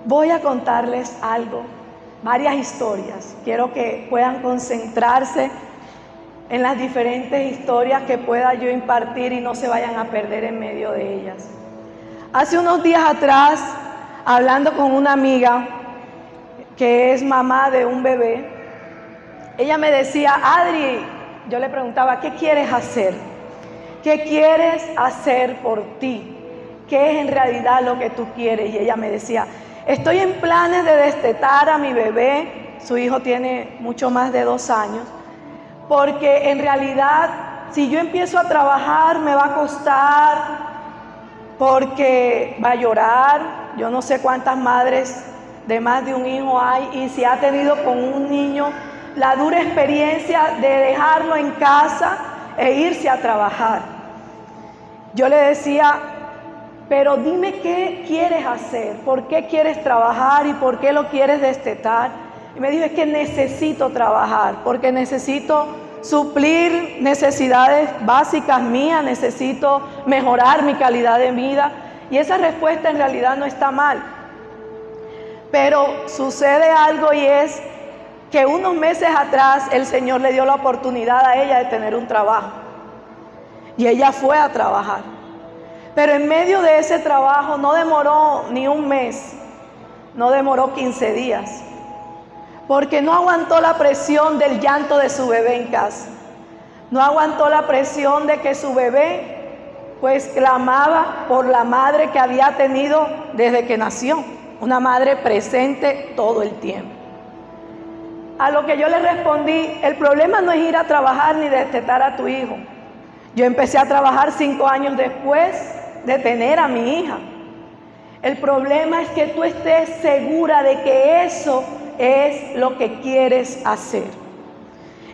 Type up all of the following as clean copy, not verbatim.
Voy a contarles algo, varias historias. Quiero que puedan concentrarse en las diferentes historias que pueda yo impartir y no se vayan a perder en medio de ellas. Hace unos días atrás, hablando con una amiga que es mamá de un bebé, ella me decía: Adri, yo le preguntaba, ¿qué quieres hacer? ¿Qué quieres hacer por ti? ¿Qué es en realidad lo que tú quieres? Y ella me decía: estoy en planes de destetar a mi bebé, su hijo tiene mucho más de 2 años, porque en realidad si yo empiezo a trabajar me va a costar, porque va a llorar. Yo no sé cuántas madres de más de un hijo hay, y si ha tenido con un niño la dura experiencia de dejarlo en casa e irse a trabajar. Yo le decía: pero dime qué quieres hacer, por qué quieres trabajar y por qué lo quieres destetar. Y me dijo: es que necesito trabajar, porque necesito suplir necesidades básicas mías, necesito mejorar mi calidad de vida. Y esa respuesta en realidad no está mal. Pero sucede algo, y es que unos meses atrás el Señor le dio la oportunidad a ella de tener un trabajo. Y ella fue a trabajar. Pero en medio de ese trabajo no demoró ni un mes, no demoró 15 días, porque no aguantó la presión del llanto de su bebé en casa. No aguantó la presión de que su bebé pues clamaba por la madre que había tenido desde que nació, una madre presente todo el tiempo. A lo que yo le respondí: el problema no es ir a trabajar ni destetar a tu hijo. Yo empecé a trabajar 5 años después de tener a mi hija. El problema es que tú estés segura de que eso es lo que quieres hacer.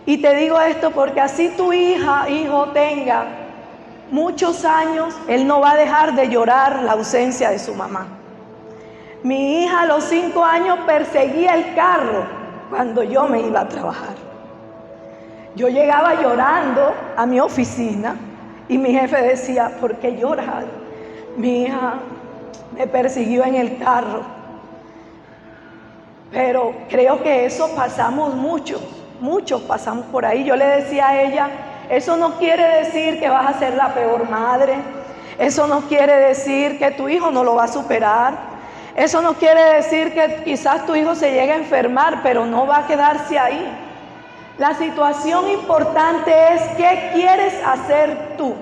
Y te digo esto porque así tu hijo tenga muchos años, él no va a dejar de llorar la ausencia de su mamá. Mi hija a los 5 años perseguía el carro cuando yo me iba a trabajar. Yo llegaba llorando a mi oficina y mi jefe decía: ¿por qué lloras? Mi hija me persiguió en el carro. Pero creo que eso pasamos muchos pasamos por ahí. Yo le decía a ella: eso no quiere decir que vas a ser la peor madre. Eso no quiere decir que tu hijo no lo va a superar. Eso no quiere decir que quizás tu hijo se llegue a enfermar, pero no va a quedarse ahí. La situación importante es qué quieres hacer tú.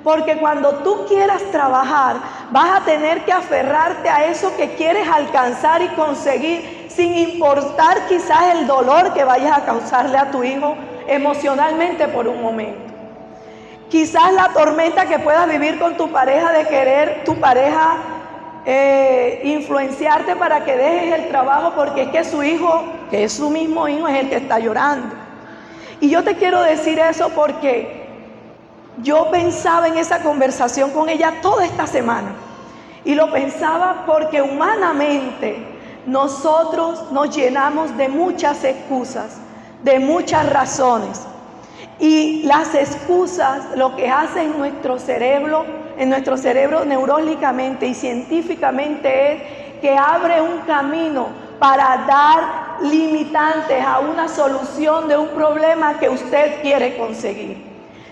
Porque cuando tú quieras trabajar, vas a tener que aferrarte a eso que quieres alcanzar y conseguir, sin importar quizás el dolor que vayas a causarle a tu hijo emocionalmente por un momento. Quizás la tormenta que puedas vivir con tu pareja, de querer tu pareja influenciarte para que dejes el trabajo, porque es que su hijo, que es su mismo hijo, es el que está llorando. Y yo te quiero decir eso porque yo pensaba en esa conversación con ella toda esta semana. Y lo pensaba porque humanamente nosotros nos llenamos de muchas excusas, de muchas razones. Y las excusas lo que hacen en nuestro cerebro neurológicamente y científicamente es que abre un camino para dar limitantes a una solución de un problema que usted quiere conseguir.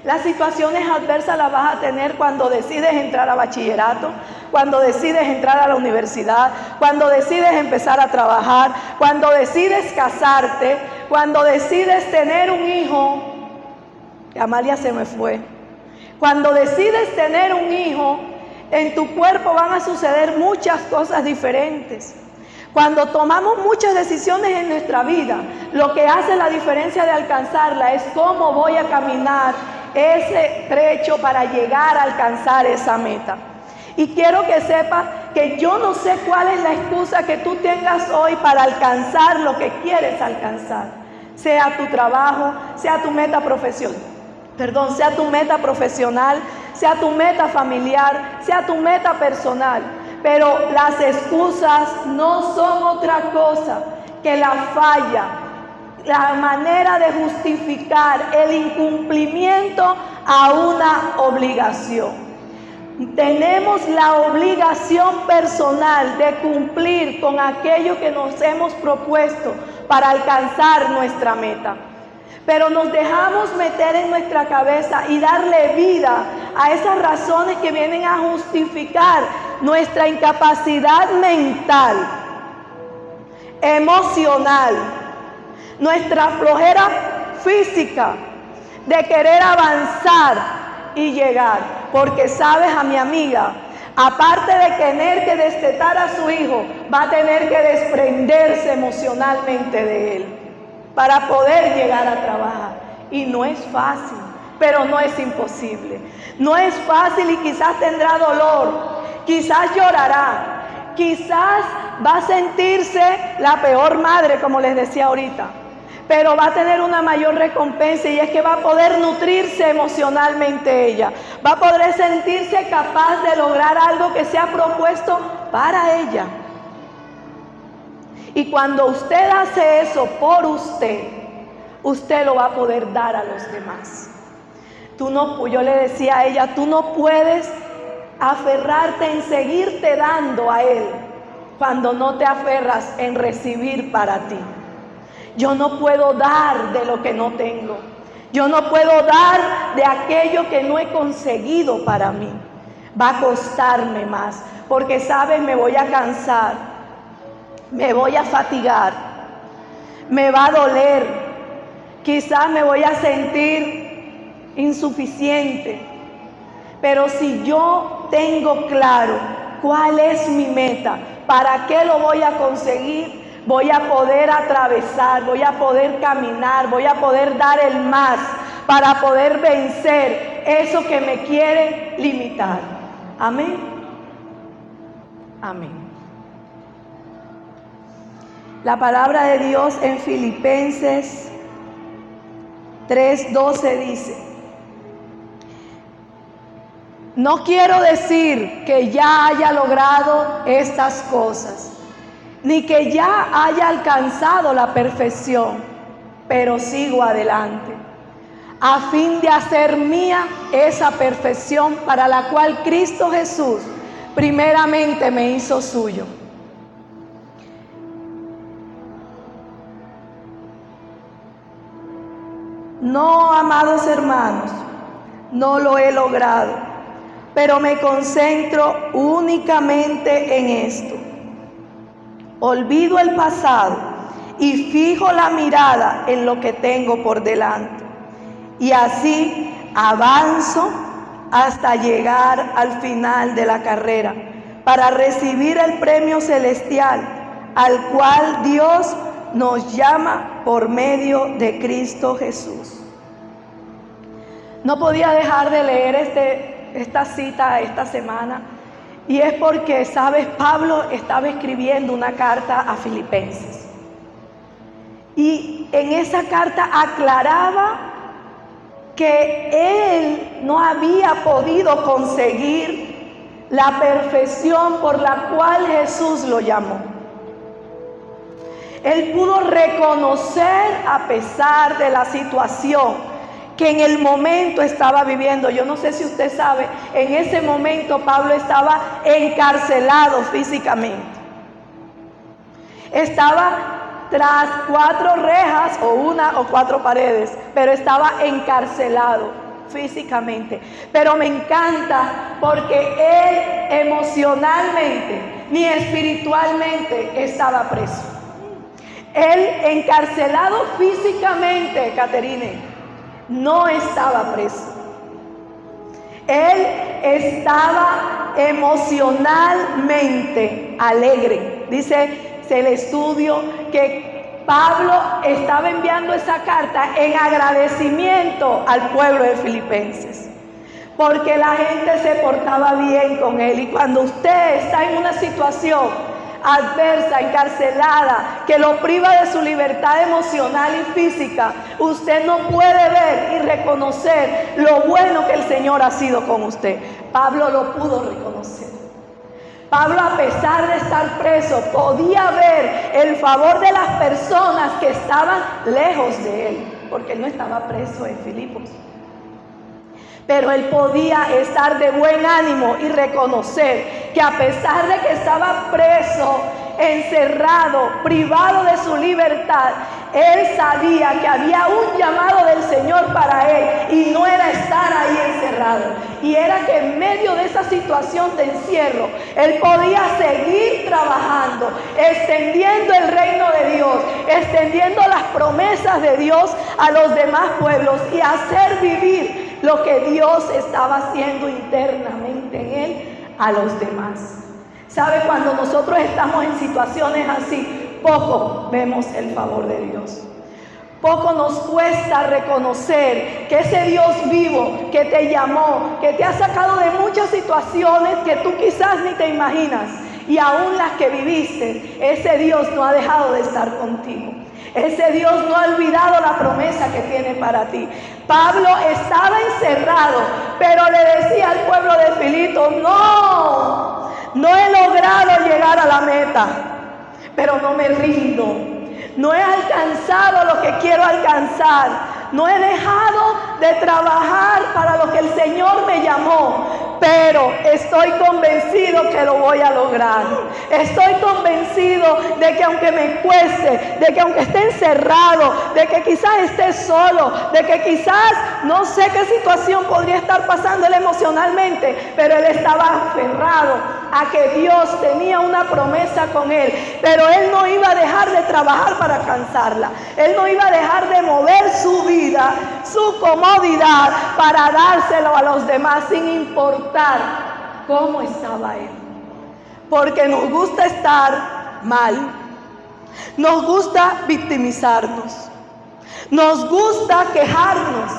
Las situaciones adversas las vas a tener cuando decides entrar a bachillerato, cuando decides entrar a la universidad, cuando decides empezar a trabajar, cuando decides casarte, cuando decides tener un hijo. Amalia se me fue. Cuando decides tener un hijo, en tu cuerpo van a suceder muchas cosas diferentes. Cuando tomamos muchas decisiones en nuestra vida, lo que hace la diferencia de alcanzarla es cómo voy a caminar ese trecho para llegar a alcanzar esa meta. Y quiero que sepas que yo no sé cuál es la excusa que tú tengas hoy para alcanzar lo que quieres alcanzar. Sea tu trabajo, sea tu meta profesional, sea tu meta profesional, sea tu meta familiar, sea tu meta personal. Pero las excusas no son otra cosa que la falla, la manera de justificar el incumplimiento a una obligación. Tenemos la obligación personal de cumplir con aquello que nos hemos propuesto para alcanzar nuestra meta. Pero nos dejamos meter en nuestra cabeza y darle vida a esas razones que vienen a justificar nuestra incapacidad mental, emocional, nuestra flojera física de querer avanzar y llegar. Porque sabes, a mi amiga, aparte de tener que destetar a su hijo, va a tener que desprenderse emocionalmente de él para poder llegar a trabajar. Y no es fácil, pero no es imposible. No es fácil y quizás tendrá dolor, quizás llorará, quizás va a sentirse la peor madre, como les decía ahorita, pero va a tener una mayor recompensa, y es que va a poder nutrirse emocionalmente ella, va a poder sentirse capaz de lograr algo que se ha propuesto para ella. Y cuando usted hace eso por usted, usted lo va a poder dar a los demás. Yo le decía a ella, tú no puedes aferrarte en seguirte dando a Él cuando no te aferras en recibir para ti. Yo no puedo dar de lo que no tengo. Yo no puedo dar de aquello que no he conseguido para mí. Va a costarme más, porque sabes, me voy a cansar, me voy a fatigar, me va a doler, quizás me voy a sentir insuficiente. Pero si yo tengo claro cuál es mi meta, para qué lo voy a conseguir, voy a poder atravesar, voy a poder caminar, voy a poder dar el más para poder vencer eso que me quiere limitar. Amén. Amén. La palabra de Dios en Filipenses 3:12 dice: no quiero decir que ya haya logrado estas cosas, ni que ya haya alcanzado la perfección, pero sigo adelante, a fin de hacer mía esa perfección para la cual Cristo Jesús primeramente me hizo suyo. No, amados hermanos, no lo he logrado, pero me concentro únicamente en esto. Olvido el pasado y fijo la mirada en lo que tengo por delante. Y así avanzo hasta llegar al final de la carrera, para recibir el premio celestial al cual Dios nos llama por medio de Cristo Jesús. No podía dejar de leer esta cita esta semana, y es porque, ¿sabes? Pablo estaba escribiendo una carta a Filipenses, y en esa carta aclaraba que él no había podido conseguir la perfección por la cual Jesús lo llamó. Él pudo reconocer, a pesar de la situación que en el momento estaba viviendo. Yo no sé si usted sabe, en ese momento Pablo estaba encarcelado físicamente. Estaba tras 4 rejas, o 1 o 4 paredes, pero estaba encarcelado físicamente. Pero me encanta porque él emocionalmente ni espiritualmente estaba preso. Él, encarcelado físicamente, Caterine, no estaba preso. Él estaba emocionalmente alegre. Dice el estudio que Pablo estaba enviando esa carta en agradecimiento al pueblo de Filipenses, porque la gente se portaba bien con él. Y cuando usted está en una situación adversa, encarcelada, que lo priva de su libertad emocional y física, usted no puede ver y reconocer lo bueno que el Señor ha sido con usted. Pablo lo pudo reconocer. Pablo, a pesar de estar preso, podía ver el favor de las personas que estaban lejos de él, porque él no estaba preso en Filipos. Pero él podía estar de buen ánimo y reconocer que a pesar de que estaba preso, encerrado, privado de su libertad, él sabía que había un llamado del Señor para él y no era estar ahí encerrado. Y era que en medio de esa situación de encierro, él podía seguir trabajando, extendiendo el reino de Dios, extendiendo las promesas de Dios a los demás pueblos y hacer vivir lo que Dios estaba haciendo internamente en él a los demás. ¿Sabe? Cuando nosotros estamos en situaciones así, poco vemos el favor de Dios. Poco nos cuesta reconocer que ese Dios vivo que te llamó, que te ha sacado de muchas situaciones que tú quizás ni te imaginas, y aún las que viviste, ese Dios no ha dejado de estar contigo. Ese Dios no ha olvidado la promesa que tiene para ti. Pablo estaba encerrado, pero le decía al pueblo de Filipo: no he logrado llegar a la meta, pero no me rindo. No he alcanzado lo que quiero alcanzar. No he dejado de trabajar para lo que el Señor me llamó, pero estoy convencido que lo voy a lograr. Estoy convencido de que aunque me cueste, de que aunque esté encerrado, de que quizás esté solo, de que quizás no sé qué situación podría estar pasando él emocionalmente, pero él estaba aferrado a que Dios tenía una promesa con él, pero él no iba a dejar de trabajar para alcanzarla. Él no iba a dejar de mover su vida, su comodidad, para dárselo a los demás sin importar cómo estaba él. Porque nos gusta estar mal, nos gusta victimizarnos, nos gusta quejarnos,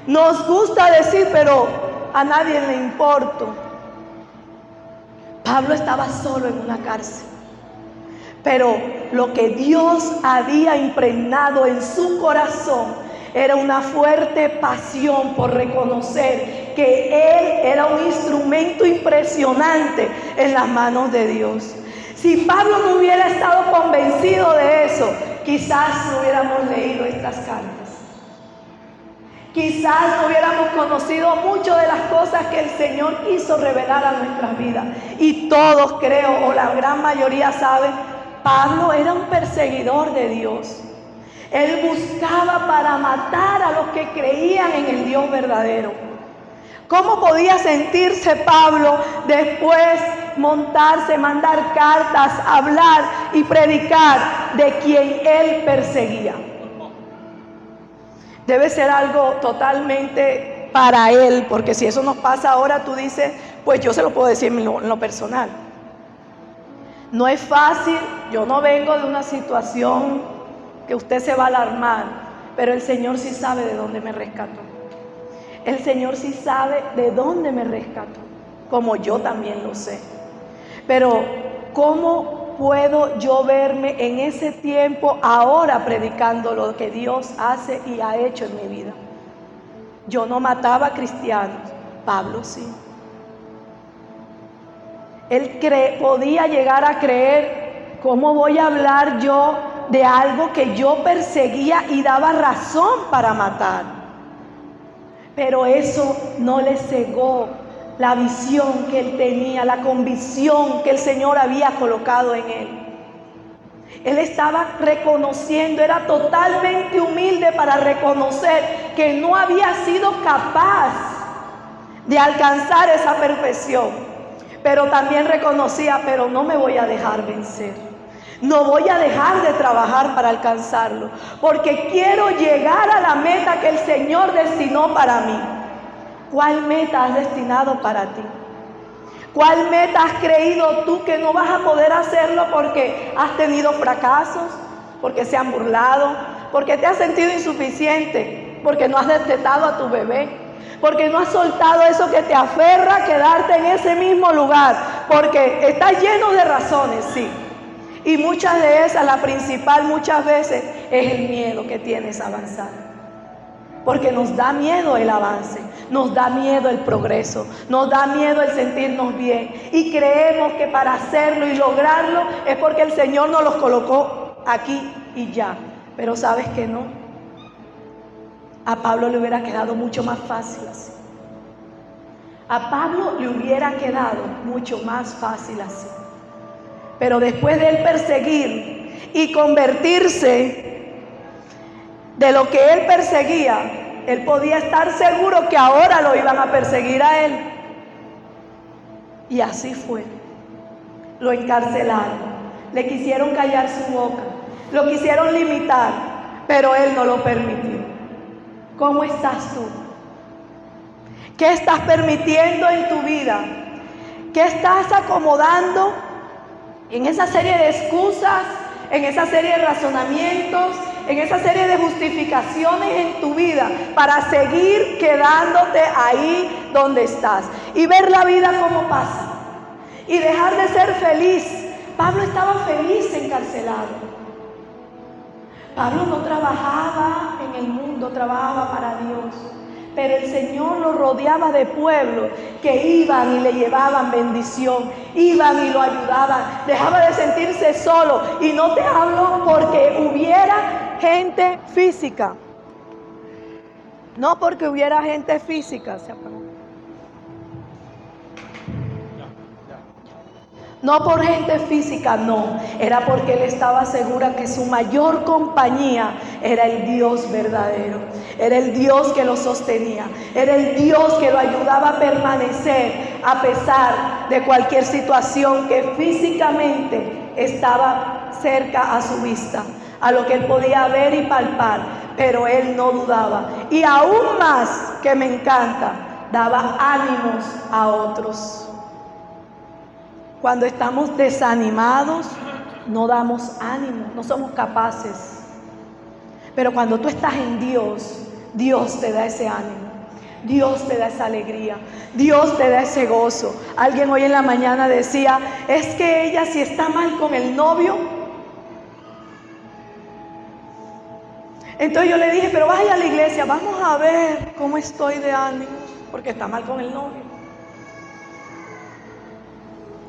nos gusta decir: pero a nadie le importo. Pablo estaba solo en una cárcel, pero lo que Dios había impregnado en su corazón era una fuerte pasión por reconocer que él era un instrumento impresionante en las manos de Dios. Si Pablo no hubiera estado convencido de eso, quizás no hubiéramos leído estas cartas. Quizás no hubiéramos conocido mucho de las cosas que el Señor quiso revelar a nuestras vidas. Y todos, creo, o la gran mayoría saben, Pablo era un perseguidor de Dios. Él buscaba para matar a los que creían en el Dios verdadero. ¿Cómo podía sentirse Pablo después montarse, mandar cartas, hablar y predicar de quien él perseguía? Debe ser algo totalmente para él, porque si eso nos pasa ahora, tú dices: pues yo se lo puedo decir en lo personal. No es fácil, yo no vengo de una situación que usted se va a alarmar, pero el Señor sí sabe de dónde me rescató. El Señor sí sabe de dónde me rescató, como yo también lo sé. Pero ¿cómo puedo yo verme en ese tiempo ahora predicando lo que Dios hace y ha hecho en mi vida? Yo no mataba cristianos, Pablo sí. Él podía llegar a creer: ¿cómo voy a hablar yo de algo que yo perseguía y daba razón para matar? Pero eso no le cegó la visión que él tenía, la convicción que el Señor había colocado en él. Él estaba reconociendo, era totalmente humilde para reconocer que no había sido capaz de alcanzar esa perfección. Pero también reconocía: pero no me voy a dejar vencer. No voy a dejar de trabajar para alcanzarlo, porque quiero llegar a la meta que el Señor destinó para mí. ¿Cuál meta has destinado para ti? ¿Cuál meta has creído tú que no vas a poder hacerlo porque has tenido fracasos, porque se han burlado, porque te has sentido insuficiente, porque no has destetado a tu bebé, porque no has soltado eso que te aferra a quedarte en ese mismo lugar, porque estás lleno de razones, sí? Y muchas de esas, la principal muchas veces, es el miedo que tienes a avanzar. Porque nos da miedo el avance, nos da miedo el progreso, nos da miedo el sentirnos bien. Y creemos que para hacerlo y lograrlo es porque el Señor nos los colocó aquí y ya. Pero ¿sabes que no? A Pablo le hubiera quedado mucho más fácil así. A Pablo le hubiera quedado mucho más fácil así. Pero después de él perseguir y convertirse de lo que él perseguía, él podía estar seguro que ahora lo iban a perseguir a él. Y así fue. Lo encarcelaron, le quisieron callar su boca, lo quisieron limitar, pero él no lo permitió. ¿Cómo estás tú? ¿Qué estás permitiendo en tu vida? ¿Qué estás acomodando en esa serie de excusas, en esa serie de razonamientos, en esa serie de justificaciones en tu vida para seguir quedándote ahí donde estás y ver la vida como pasa y dejar de ser feliz? Pablo estaba feliz encarcelado. Pablo no trabajaba en el mundo, trabajaba para Dios. Pero el Señor lo rodeaba de pueblos que iban y le llevaban bendición, iban y lo ayudaban. Dejaba de sentirse solo. Y no te hablo porque hubiera gente física. No porque hubiera gente física. Se apagó. No por gente física, no. Era porque él estaba segura que su mayor compañía era el Dios verdadero. Era el Dios que lo sostenía. Era el Dios que lo ayudaba a permanecer a pesar de cualquier situación que físicamente estaba cerca a su vista, a lo que él podía ver y palpar. Pero él no dudaba. Y aún más, que me encanta, daba ánimos a otros. Cuando estamos desanimados, no damos ánimo, no somos capaces. Pero cuando tú estás en Dios, Dios te da ese ánimo, Dios te da esa alegría, Dios te da ese gozo. Alguien hoy en la mañana decía, es que ella si está mal con el novio. Entonces yo le dije, pero vaya a la iglesia, vamos a ver cómo estoy de ánimo, porque está mal con el novio.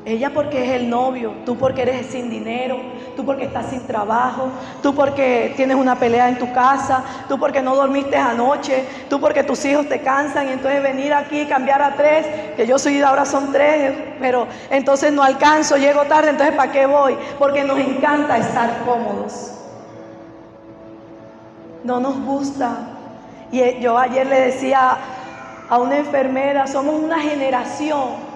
Ella porque es el novio, tú porque eres sin dinero, tú porque estás sin trabajo, tú porque tienes una pelea en tu casa, tú porque no dormiste anoche, tú porque tus hijos te cansan y entonces venir aquí y cambiar a 3, que yo soy ahora son 3, pero entonces no alcanzo, llego tarde, entonces ¿para qué voy? Porque nos encanta estar cómodos. No nos gusta. Y yo ayer le decía a una enfermera, somos una generación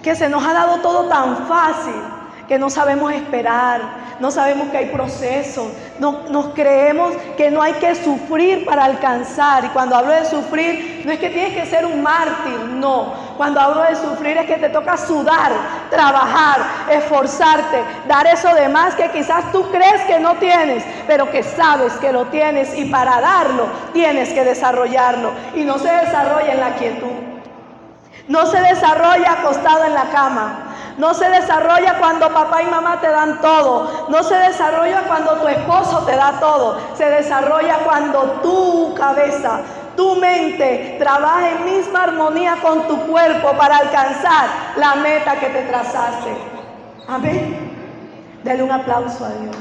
que se nos ha dado todo tan fácil que no sabemos esperar, no sabemos que hay procesos, nos creemos que no hay que sufrir para alcanzar. Y cuando hablo de sufrir, no es que tienes que ser un mártir, no. Cuando hablo de sufrir es que te toca sudar, trabajar, esforzarte, dar eso de más que quizás tú crees que no tienes, pero que sabes que lo tienes y para darlo tienes que desarrollarlo. Y no se desarrolla en la quietud. No se desarrolla acostado en la cama. No se desarrolla cuando papá y mamá te dan todo. No se desarrolla cuando tu esposo te da todo. Se desarrolla cuando tu cabeza, tu mente trabaja en misma armonía con tu cuerpo para alcanzar la meta que te trazaste. Amén. Dele un aplauso a Dios.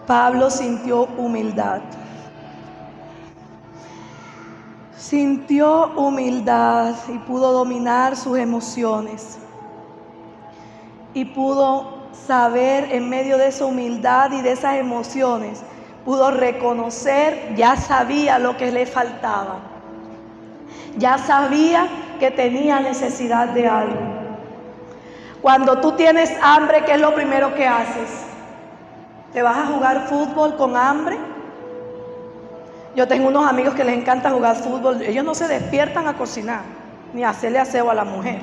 Pablo sintió humildad. Sintió humildad y pudo dominar sus emociones. Y pudo saber en medio de esa humildad y de esas emociones, pudo reconocer, ya sabía lo que le faltaba. Ya sabía que tenía necesidad de algo. Cuando tú tienes hambre, ¿qué es lo primero que haces? ¿Te vas a jugar fútbol con hambre? Yo tengo unos amigos que les encanta jugar fútbol. Ellos no se despiertan a cocinar, ni a hacerle aseo a la mujer.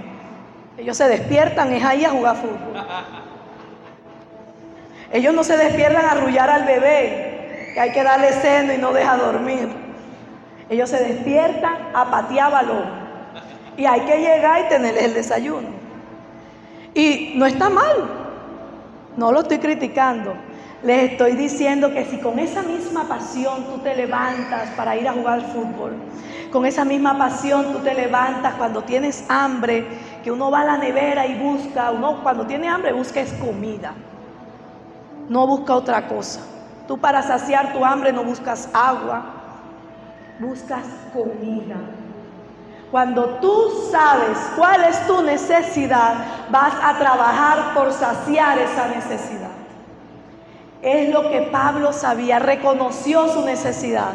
Ellos se despiertan es ahí a jugar fútbol. Ellos no se despiertan a arrullar al bebé, que hay que darle seno y no deja dormir. Ellos se despiertan a patear balón. Y hay que llegar y tener el desayuno. Y no está mal. No lo estoy criticando. Les estoy diciendo que si con esa misma pasión tú te levantas para ir a jugar fútbol, con esa misma pasión tú te levantas cuando tienes hambre, que uno va a la nevera y busca, uno cuando tiene hambre busca es comida, no busca otra cosa. Tú para saciar tu hambre no buscas agua, buscas comida. Cuando tú sabes cuál es tu necesidad, vas a trabajar por saciar esa necesidad. Es lo que Pablo sabía, reconoció su necesidad,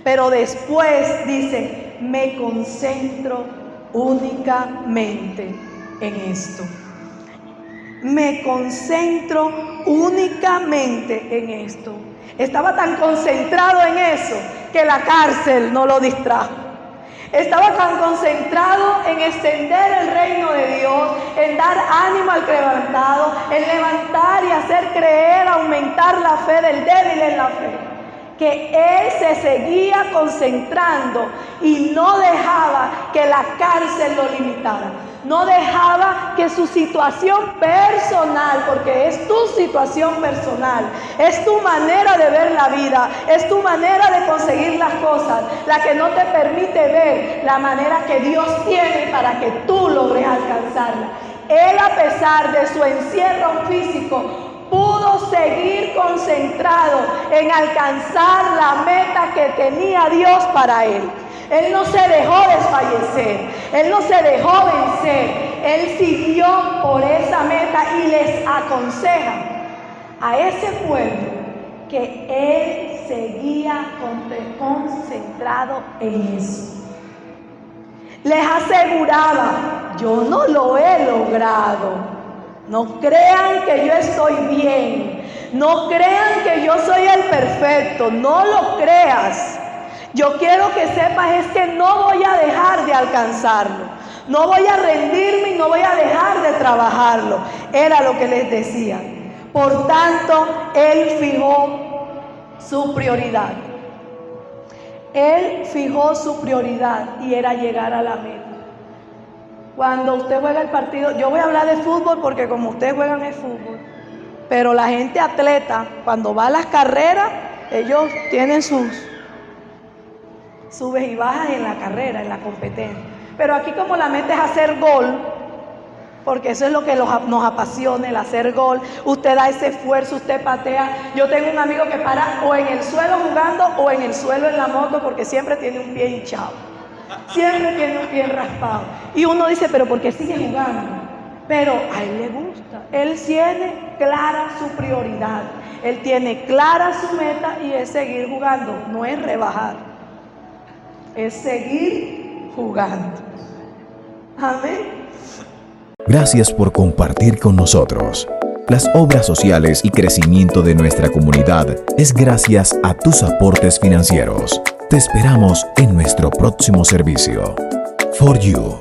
pero después dice, me concentro únicamente en esto. Me concentro únicamente en esto. Estaba tan concentrado en eso que la cárcel no lo distrajo. Estaba tan concentrado en extender el reino de Dios, en dar ánimo al quebrantado, en levantar y hacer creer, aumentar la fe del débil en la fe, que él se seguía concentrando y no dejaba que la cárcel lo limitara. No dejaba que su situación personal, porque es tu situación personal, es tu manera de ver la vida, es tu manera de conseguir las cosas, la que no te permite ver la manera que Dios tiene para que tú logres alcanzarla. Él, a pesar de su encierro físico, pudo seguir concentrado en alcanzar la meta que tenía Dios para él. Él no se dejó desfallecer, él no se dejó vencer, él siguió por esa meta y les aconseja a ese pueblo que él seguía concentrado en eso. Les aseguraba, yo no lo he logrado, no crean que yo estoy bien, no crean que yo soy el perfecto, no lo creas. Yo quiero que sepas es que no voy a dejar de alcanzarlo, no voy a rendirme y no voy a dejar de trabajarlo. Era lo que les decía. Por tanto, él fijó su prioridad. Él fijó su prioridad y era llegar a la meta. Cuando usted juega el partido, yo voy a hablar de fútbol porque como ustedes juegan el fútbol, pero la gente atleta, cuando va a las carreras, ellos tienen sus subes y bajas en la carrera, en la competencia. Pero aquí como la meta es hacer gol, porque eso es lo que nos apasiona, el hacer gol. Usted da ese esfuerzo, usted patea. Yo tengo un amigo que para o en el suelo jugando o en el suelo en la moto porque siempre tiene un pie hinchado. Siempre tiene un pie raspado. Y uno dice, pero ¿por qué sigue jugando? Pero a él le gusta. Él tiene clara su prioridad. Él tiene clara su meta y es seguir jugando, no es rebajar. Es seguir jugando. Amén. Gracias por compartir con nosotros. Las obras sociales y crecimiento de nuestra comunidad es gracias a tus aportes financieros. Te esperamos en nuestro próximo servicio. For You.